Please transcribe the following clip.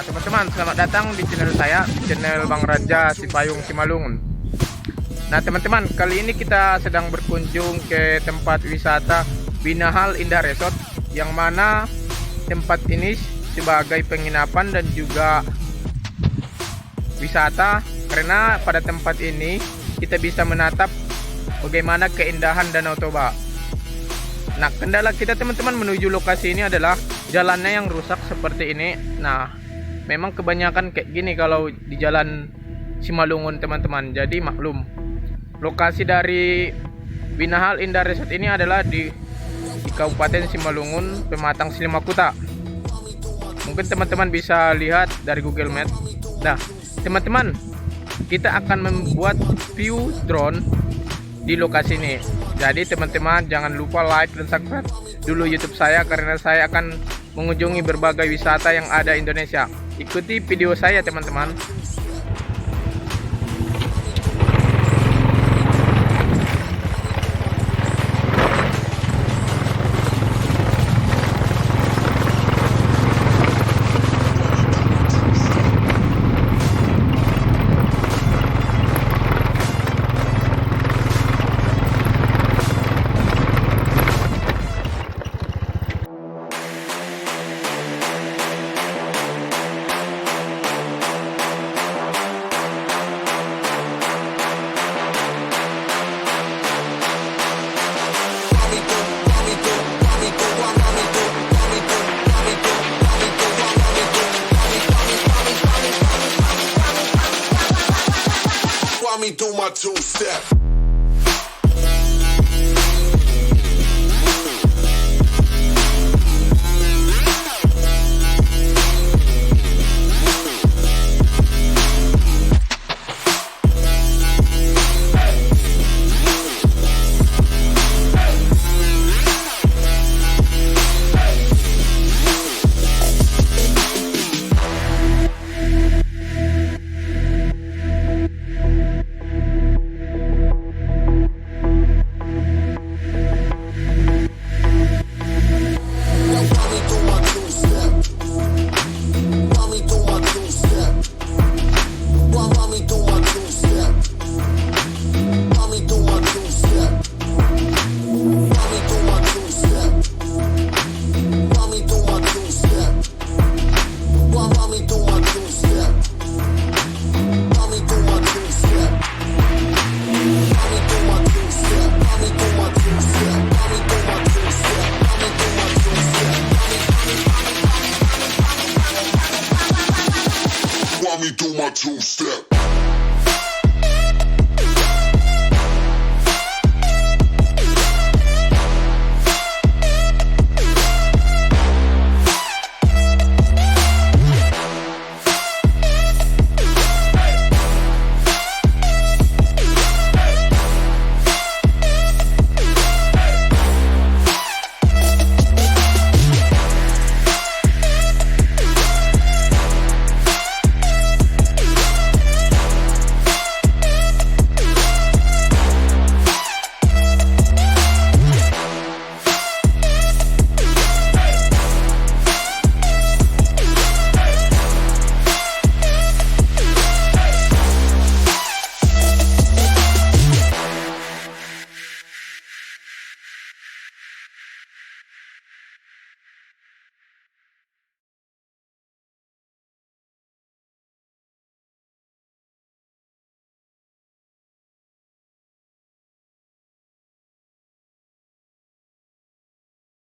Nah teman-teman, selamat datang di channel saya, channel Bang Raja Sipayung Simalungun. Nah teman-teman, kali ini kita sedang berkunjung ke tempat wisata Binahal Indah Resort, yang mana tempat ini sebagai penginapan dan juga wisata, karena pada tempat ini kita bisa menatap bagaimana keindahan Danau Toba. Nah, kendala kita teman-teman menuju lokasi ini adalah jalannya yang rusak seperti ini. Nah, memang kebanyakan kayak gini kalau di jalan Simalungun teman-teman. Jadi maklum, lokasi dari Binahal Indah Resort ini adalah di Kabupaten Simalungun, Pematang Slimakuta. Mungkin teman-teman bisa lihat dari Google Maps. Nah, teman-teman, kita akan membuat view drone di lokasi ini. Jadi teman-teman jangan lupa like dan subscribe dulu YouTube saya, karena saya akan mengunjungi berbagai wisata yang ada di Indonesia. Ikuti video saya teman-teman. Me do my two-step. Me do my two-step.